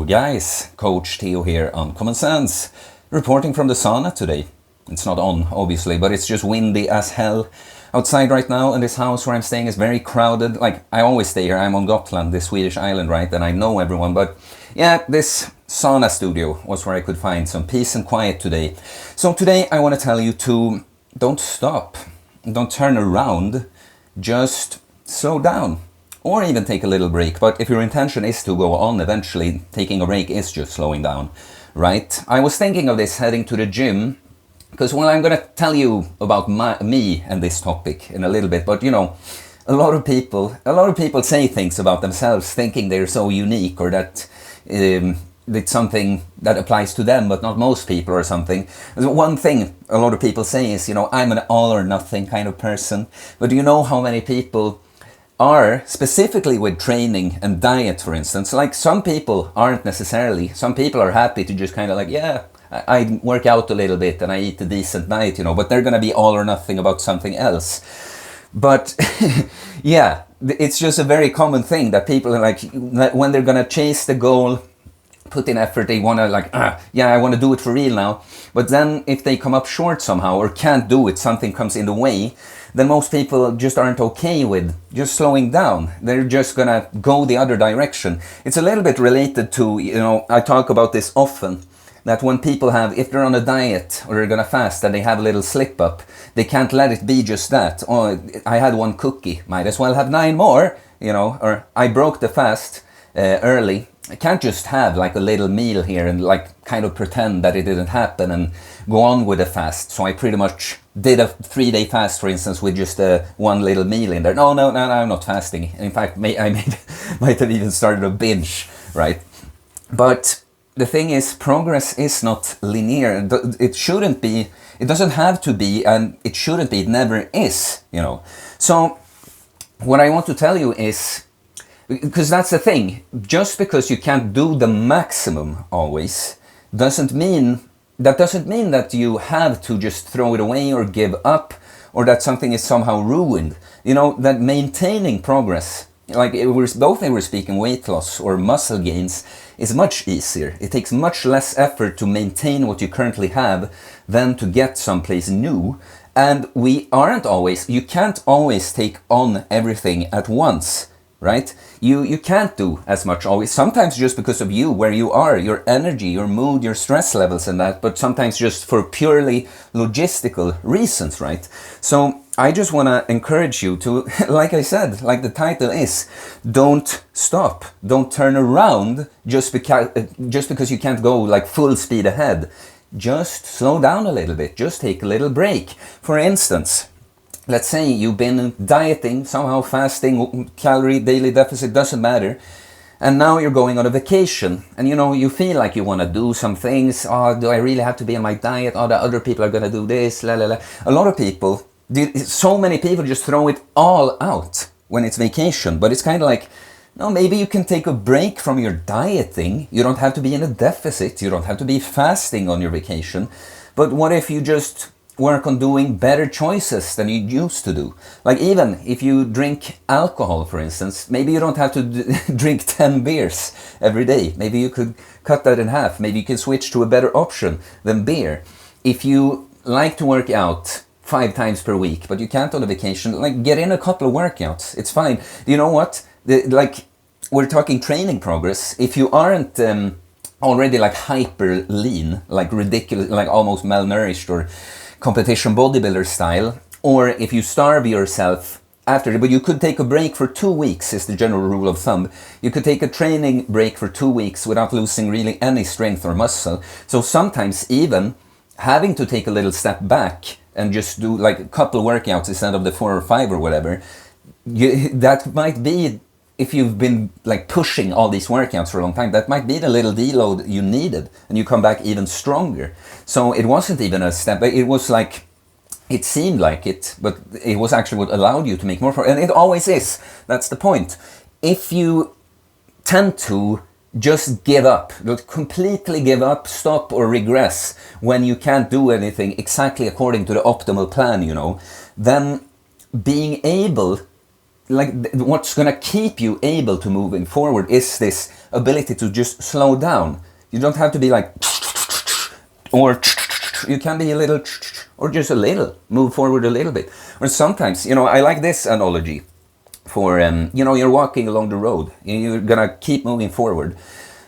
guys, Coach Theo here on Common Sense, reporting from the sauna today. It's not on, obviously, but it's just windy as hell outside right now, and this house where I'm staying is very crowded. Like, I always stay here. I'm on Gotland, this Swedish island, right? And I know everyone, but yeah, this sauna studio was where I could find some peace and quiet today. So today I want to tell you to don't stop, don't turn around, just slow down. Or even take a little break, but if your intention is to go on eventually, taking a break is just slowing down, right? I was thinking of this heading to the gym, because well, I'm going to tell you about me and this topic in a little bit, but you know, a lot of people say things about themselves thinking they're so unique, or that it's something that applies to them, but not most people or something. One thing a lot of people say is, you know, I'm an all or nothing kind of person, but do you know how many people are, specifically with training and diet, for instance, like some people aren't necessarily, some people are happy to just kind of like, yeah, I work out a little bit and I eat a decent diet, you know, but they're going to be all or nothing about something else. But yeah, it's just a very common thing that people are like, when they're going to chase the goal, put in effort, they want to like, yeah, I want to do it for real now. But then if they come up short somehow or can't do it, something comes in the way, then most people just aren't okay with just slowing down. They're just gonna go the other direction. It's a little bit related to, you know, I talk about this often, that when people have, if they're on a diet or they're gonna fast and they have a little slip up, they can't let it be just that. Oh, I had one cookie, might as well have 9 more, you know, or I broke the fast early. I can't just have like a little meal here and like kind of pretend that it didn't happen and go on with the fast. So I pretty much did a 3-day fast, for instance, with just one little meal in there. No, I'm not fasting. In fact, might have even started a binge, right? But the thing is, progress is not linear. It shouldn't be, it doesn't have to be, and it shouldn't be, it never is, you know. So what I want to tell you is, because that's the thing, just because you can't do the maximum always doesn't mean that you have to just throw it away or give up, or that something is somehow ruined. You know, that maintaining progress, like both they were speaking, weight loss or muscle gains, is much easier. It takes much less effort to maintain what you currently have than to get someplace new. And you can't always take on everything at once. Right? You can't do as much always, sometimes just because of you, where you are, your energy, your mood, your stress levels and that, but sometimes just for purely logistical reasons, right? So I just want to encourage you to, like I said, like the title is, don't stop, don't turn around just because you can't go like full speed ahead. Just slow down a little bit, just take a little break. For instance, let's say you've been dieting, somehow fasting, calorie, daily deficit, doesn't matter. And now you're going on a vacation and you know, you feel like you want to do some things. Oh, do I really have to be on my diet? Oh, the other people are going to do this, la la la. A lot of people, so many people just throw it all out when it's vacation. But it's kind of like, no, maybe you can take a break from your dieting. You don't have to be in a deficit. You don't have to be fasting on your vacation. But what if you just work on doing better choices than you used to do? Like even if you drink alcohol, for instance, maybe you don't have to drink 10 beers every day. Maybe you could cut that in half. Maybe you can switch to a better option than beer. If you like to work out 5 times per week, but you can't on a vacation, like get in a couple of workouts. It's fine. You know what? Like we're talking training progress. If you aren't already like hyper lean, like ridiculous, like almost malnourished or competition bodybuilder style, or if you starve yourself after, but you could take a break for 2 weeks is the general rule of thumb. You could take a training break for 2 weeks without losing really any strength or muscle. So sometimes even having to take a little step back and just do like a couple of workouts instead of the 4 or 5 or whatever, that might be, if you've been like pushing all these workouts for a long time, that might be the little deload you needed and you come back even stronger. So it wasn't even a step, it was like, it seemed like it, but it was actually what allowed you to make more progress. And it always is. That's the point. If you tend to just give up, completely give up, stop or regress when you can't do anything exactly according to the optimal plan, you know, then being able what's gonna keep you able to moving forward is this ability to just slow down. You don't have to be like, or you can be a little, or just a little, move forward a little bit. Or sometimes, I like this analogy for, you're walking along the road, you're gonna keep moving forward.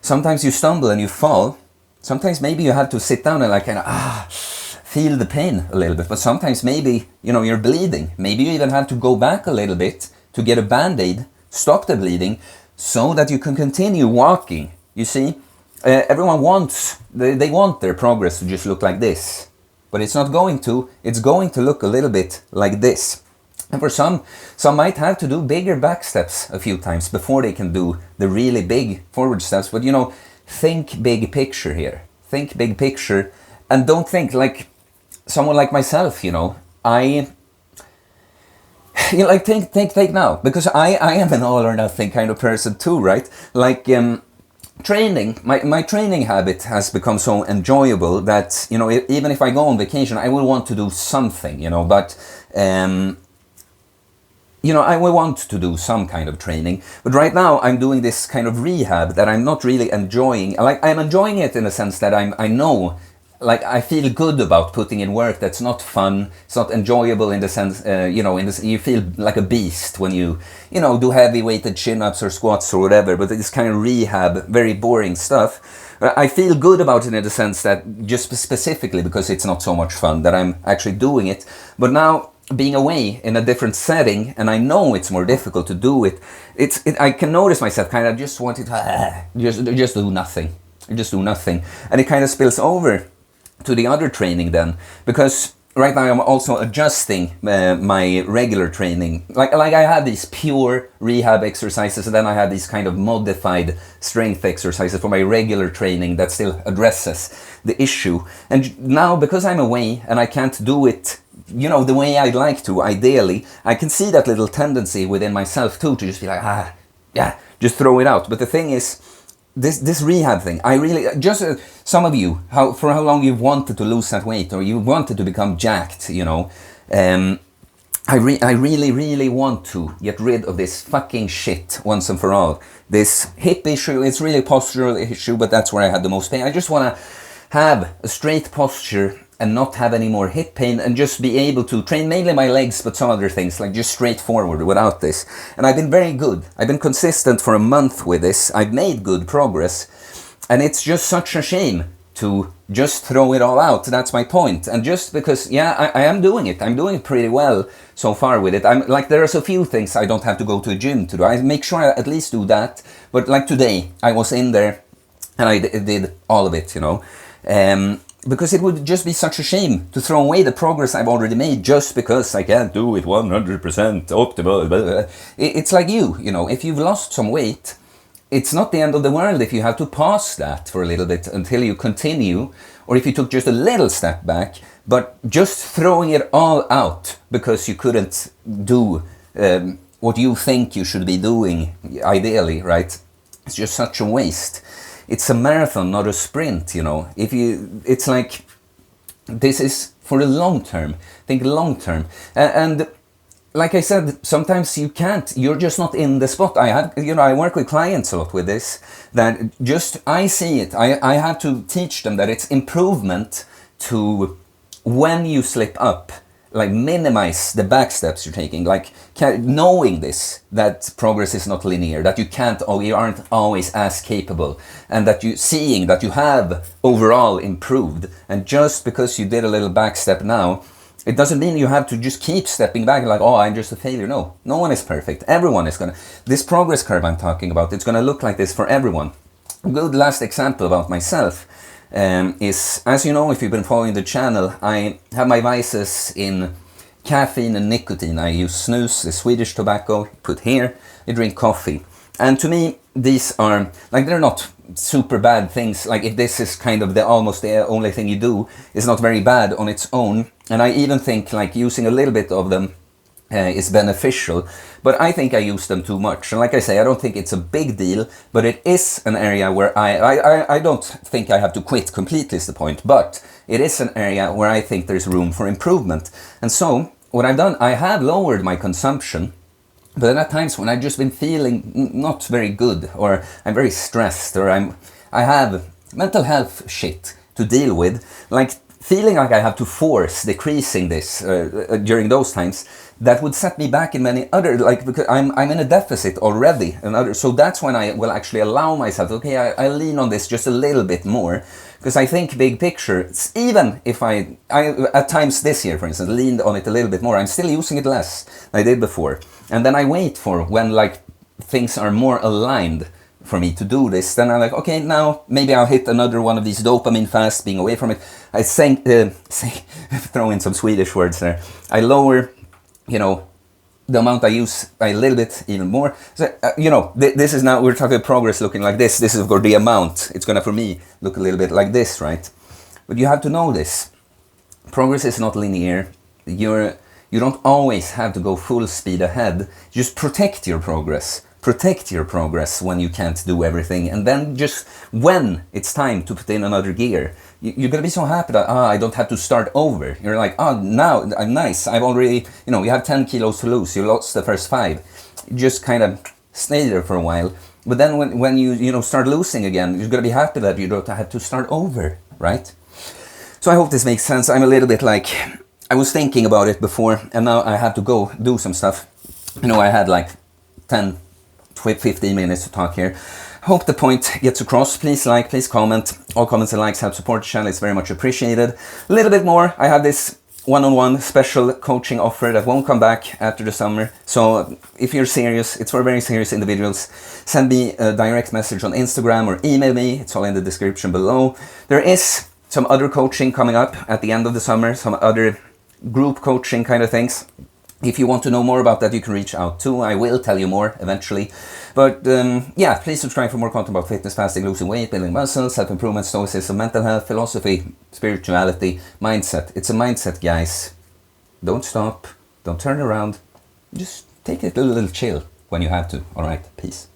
Sometimes you stumble and you fall. Sometimes maybe you have to sit down and like kind of, feel the pain a little bit. But sometimes maybe, you're bleeding. Maybe you even have to go back a little bit to get a band-aid, stop the bleeding, so that you can continue walking. You see, everyone wants, they want their progress to just look like this. But it's not going to. It's going to look a little bit like this. And for some might have to do bigger back steps a few times before they can do the really big forward steps. But think big picture here. Think big picture, and don't think like someone like myself. I think now, because I am an all or nothing kind of person too, right? Like training, my training habit has become so enjoyable that even if I go on vacation, I will want to do something. But I will want to do some kind of training, but right now I'm doing this kind of rehab that I'm not really enjoying. Like, I'm enjoying it in the sense that I know, like, I feel good about putting in work that's not fun, it's not enjoyable in the sense, you feel like a beast when you do heavy weighted chin-ups or squats or whatever, but it's kind of rehab, very boring stuff. I feel good about it in the sense that just specifically because it's not so much fun that I'm actually doing it. But now, being away in a different setting, and I know it's more difficult to do it, I can notice myself kind of just wanting to just do nothing, and it kind of spills over to the other training then, because right now I'm also adjusting my regular training. Like I have these pure rehab exercises, and then I have these kind of modified strength exercises for my regular training that still addresses the issue. And now, because I'm away and I can't do it the way I'd like to, ideally, I can see that little tendency within myself too to just be like, just throw it out. But the thing is, this rehab thing, I really, just some of you, for how long you've wanted to lose that weight, or you wanted to become jacked, I really, really want to get rid of this fucking shit once and for all. This hip issue, it's really a postural issue, but that's where I had the most pain. I just want to have a straight posture and not have any more hip pain, and just be able to train mainly my legs, but some other things, like just straightforward without this. And I've been very good. I've been consistent for a month with this. I've made good progress, and it's just such a shame to just throw it all out. That's my point. And just because, I am doing it. I'm doing it pretty well so far with it. I'm like, there's a few things I don't have to go to a gym to do. I make sure I at least do that. But like today, I was in there and I did all of it, because it would just be such a shame to throw away the progress I've already made just because I can't do it 100% optimal. It's like if you've lost some weight, it's not the end of the world if you have to pause that for a little bit until you continue, or if you took just a little step back. But just throwing it all out because you couldn't do what you think you should be doing, ideally, right? It's just such a waste. It's a marathon, not a sprint, It's like, this is for the long term. Think long term. And like I said, sometimes you can't, you're just not in the spot. I work with clients a lot with this, that I see it. I have to teach them that it's improvement to, when you slip up, like, minimize the back steps you're taking, like knowing this, that progress is not linear, that you aren't always as capable, and that seeing that you have overall improved. And just because you did a little back step now, it doesn't mean you have to just keep stepping back like, I'm just a failure. No one is perfect. Everyone is this progress curve I'm talking about, it's gonna look like this for everyone. A good last example about myself is, as you know, if you've been following the channel, I have my vices in caffeine and nicotine. I use snus, the Swedish tobacco, put here. I drink coffee. And to me, these are, like, they're not super bad things. Like, if this is kind of almost the only thing you do, it's not very bad on its own. And I even think, like, using a little bit of them is beneficial, but I think I use them too much. And like I say, I don't think it's a big deal, but it is an area where I don't think I have to quit completely, is the point, but it is an area where I think there's room for improvement. And so what I've done, I have lowered my consumption But then at times when I've just been feeling not very good, or I'm very stressed, or I have mental health shit to deal with, like feeling like I have to force decreasing this during those times, that would set me back in many other, like, because I'm in a deficit already, so that's when I will actually allow myself, okay, I lean on this just a little bit more, because I think big picture, even if I at times this year, for instance, leaned on it a little bit more, I'm still using it less than I did before. And then I wait for when, like, things are more aligned for me to do this. Then I'm like, okay, now maybe I'll hit another one of these dopamine fasts, being away from it. I throw in some Swedish words there. I lower, the amount I use a little bit even more. So, this is now, we're talking progress looking like this. This is, of course, the amount. It's gonna, for me, look a little bit like this, right? But you have to know this. Progress is not linear. You don't always have to go full speed ahead. Just protect your progress. Protect your progress when you can't do everything. And then just when it's time to put in another gear, you're going to be so happy that, I don't have to start over. You're like, now I'm nice. I've already, you have 10 kilos to lose. You lost the first 5. You just kind of stay there for a while. But then when you start losing again, you're going to be happy that you don't have to start over, right? So I hope this makes sense. I'm a little bit like, I was thinking about it before, and now I have to go do some stuff. I had like 10, 15 minutes to talk here. Hope the point gets across. Please like, please comment. All comments and likes help support the channel. It's very much appreciated. A little bit more. I have this one-on-one special coaching offer that won't come back after the summer. So if you're serious, it's for very serious individuals, send me a direct message on Instagram or email me. It's all in the description below. There is some other coaching coming up at the end of the summer, some other group coaching kind of things. If you want to know more about that, you can reach out too. I will tell you more eventually. But yeah, please subscribe for more content about fitness, fasting, losing weight, building muscle, self-improvement, stoicism, mental health, philosophy, spirituality, mindset. It's a mindset, guys. Don't stop. Don't turn around. Just take it a little chill when you have to. All right, peace.